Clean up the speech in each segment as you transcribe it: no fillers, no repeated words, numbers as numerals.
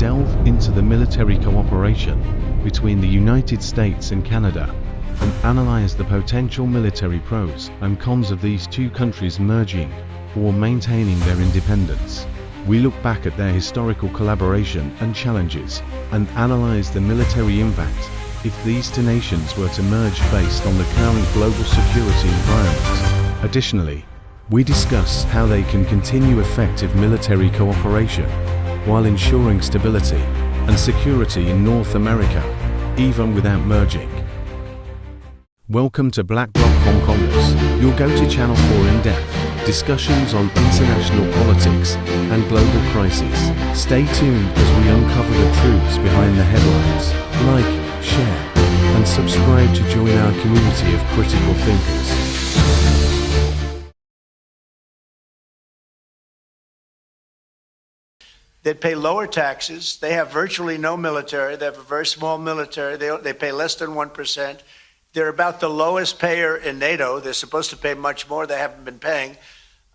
delve into the military cooperation between the United States and Canada and analyze the potential military pros and cons of these two countries merging or maintaining their independence. We look back at their historical collaboration and challenges and analyze the military impact if these two nations were to merge based on the current global security environment. Additionally, we discuss how they can continue effective military cooperation while ensuring stability and security in North America, even without merging. Welcome to Black Bloc Hong Kongers, your go-to channel for in-depth discussions on international politics and global crises. Stay tuned as we uncover the truths behind the headlines. Like, share, and subscribe to join our community of critical thinkers. They'd pay lower taxes. They have virtually no military. They have a very small military. They pay less than 1%. They're about the lowest payer in NATO. They're supposed to pay much more. They haven't been paying.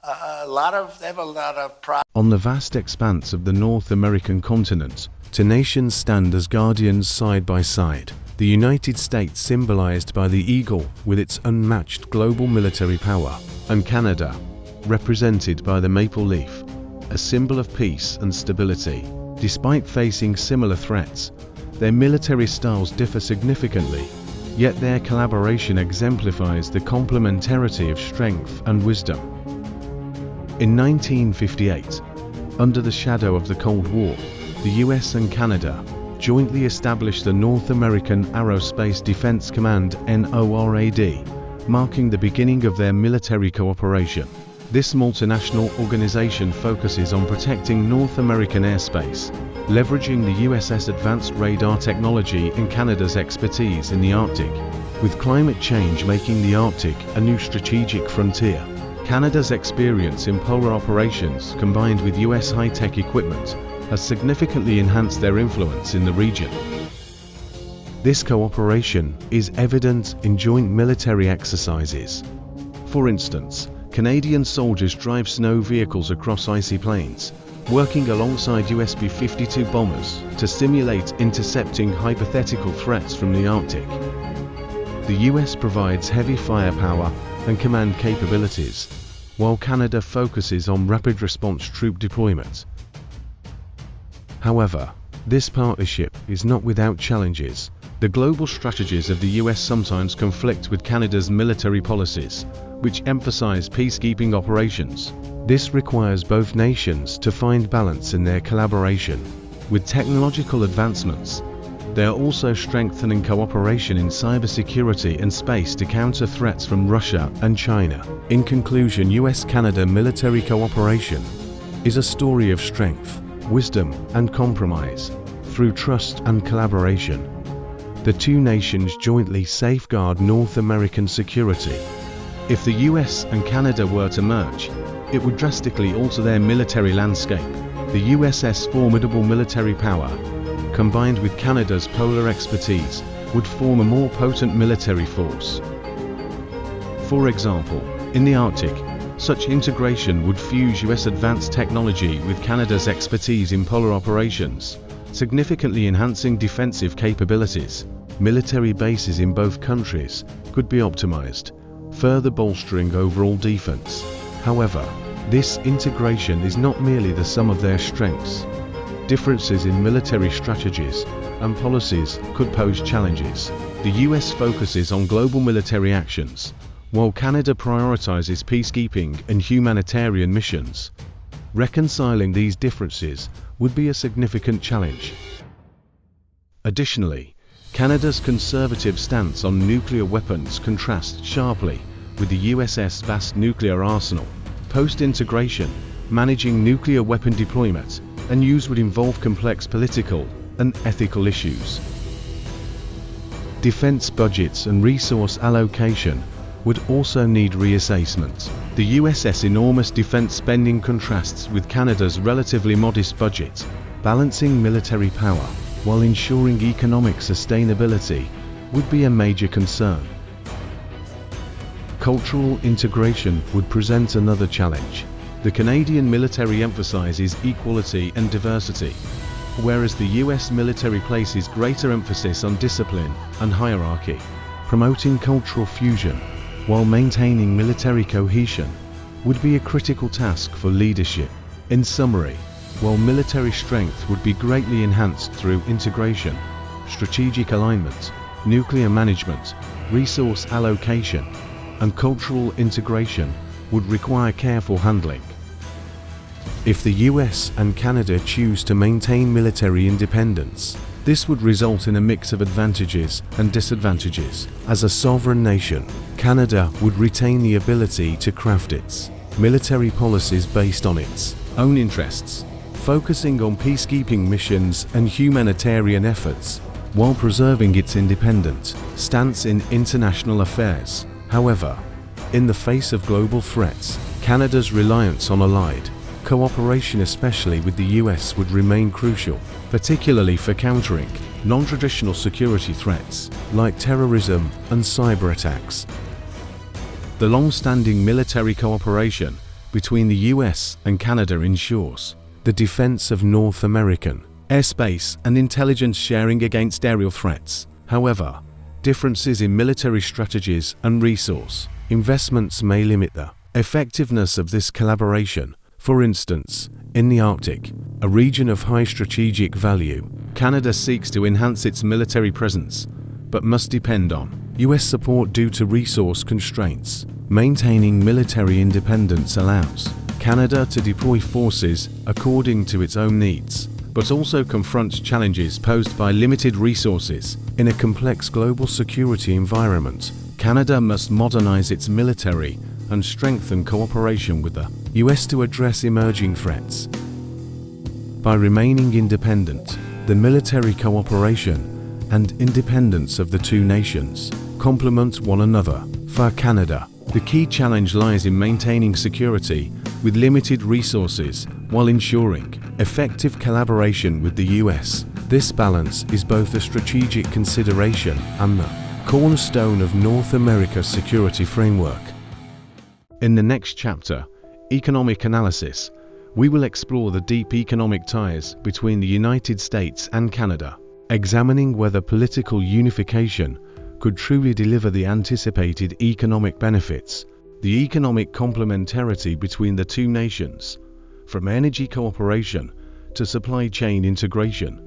They have a lot of problems. On the vast expanse of the North American continent, two nations stand as guardians side by side. The United States, symbolized by the eagle with its unmatched global military power, and Canada, represented by the maple leaf, a symbol of peace and stability. Despite facing similar threats, their military styles differ significantly, yet their collaboration exemplifies the complementarity of strength and wisdom. In 1958, under the shadow of the Cold War, the US and Canada jointly established the North American Aerospace Defense Command (NORAD), marking the beginning of their military cooperation. This multinational organization focuses on protecting North American airspace, leveraging the US's advanced radar technology and Canada's expertise in the Arctic, with climate change making the Arctic a new strategic frontier. Canada's experience in polar operations combined with US high-tech equipment has significantly enhanced their influence in the region. This cooperation is evident in joint military exercises. For instance, Canadian soldiers drive snow vehicles across icy plains, working alongside US B-52 bombers to simulate intercepting hypothetical threats from the Arctic. The US provides heavy firepower and command capabilities, while Canada focuses on rapid response troop deployment. However, this partnership is not without challenges. The global strategies of the US sometimes conflict with Canada's military policies, which emphasize peacekeeping operations. This requires both nations to find balance in their collaboration. With technological advancements, they are also strengthening cooperation in cybersecurity and space to counter threats from Russia and China. In conclusion, US-Canada military cooperation is a story of strength, wisdom, and compromise. Through trust and collaboration, the two nations jointly safeguard North American security. If the US and Canada were to merge, it would drastically alter their military landscape. The US's formidable military power, combined with Canada's polar expertise, would form a more potent military force. For example, in the Arctic, such integration would fuse US advanced technology with Canada's expertise in polar operations, significantly enhancing defensive capabilities. Military bases in both countries could be optimized, further bolstering overall defense. However, this integration is not merely the sum of their strengths. Differences in military strategies and policies could pose challenges. The US focuses on global military actions, while Canada prioritizes peacekeeping and humanitarian missions. Reconciling these differences would be a significant challenge. Additionally, Canada's conservative stance on nuclear weapons contrasts sharply with the US's vast nuclear arsenal. Post-integration, managing nuclear weapon deployment and use would involve complex political and ethical issues. Defense budgets and resource allocation would also need reassessment. The US's enormous defense spending contrasts with Canada's relatively modest budget. Balancing military power while ensuring economic sustainability would be a major concern. Cultural integration would present another challenge. The Canadian military emphasizes equality and diversity, whereas the US military places greater emphasis on discipline and hierarchy, promoting cultural fusion while maintaining military cohesion would be a critical task for leadership. In summary, while military strength would be greatly enhanced through integration, strategic alignment, nuclear management, resource allocation, and cultural integration would require careful handling. If the US and Canada choose to maintain military independence, this would result in a mix of advantages and disadvantages. As a sovereign nation, Canada would retain the ability to craft its military policies based on its own interests, focusing on peacekeeping missions and humanitarian efforts, while preserving its independent stance in international affairs. However, in the face of global threats, Canada's reliance on allied cooperation, especially with the US, would remain crucial, particularly for countering non-traditional security threats like terrorism and cyber attacks. The long-standing military cooperation between the US and Canada ensures the defense of North American airspace and intelligence sharing against aerial threats. However, differences in military strategies and resource investments may limit the effectiveness of this collaboration. For instance, in the Arctic, a region of high strategic value, Canada seeks to enhance its military presence, but must depend on US support due to resource constraints. Maintaining military independence allows Canada to deploy forces according to its own needs, but also confronts challenges posed by limited resources. In a complex global security environment, Canada must modernize its military and strengthen cooperation with the US to address emerging threats. By remaining independent, the military cooperation and independence of the two nations complement one another. For Canada, the key challenge lies in maintaining security with limited resources while ensuring effective collaboration with the US. This balance is both a strategic consideration and the cornerstone of North America's security framework. In the next chapter, Economic Analysis, we will explore the deep economic ties between the United States and Canada, examining whether political unification could truly deliver the anticipated economic benefits. The economic complementarity between the two nations, from energy cooperation to supply chain integration,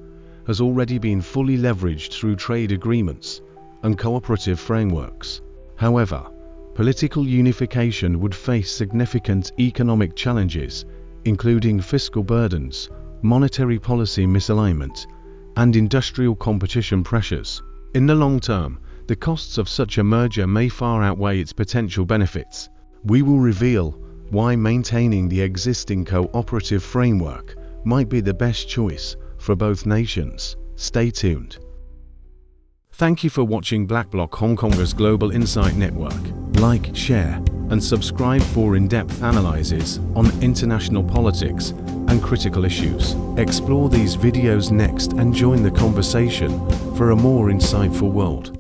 has already been fully leveraged through trade agreements and cooperative frameworks. However, political unification would face significant economic challenges, including fiscal burdens, monetary policy misalignment, and industrial competition pressures. In the long term, the costs of such a merger may far outweigh its potential benefits. We will reveal why maintaining the existing cooperative framework might be the best choice for both nations. Stay tuned. Thank you for watching BlackBlock Hong Konger's Global Insight Network. Like, share, and subscribe for in-depth analyses on international politics and critical issues. Explore these videos next and join the conversation for a more insightful world.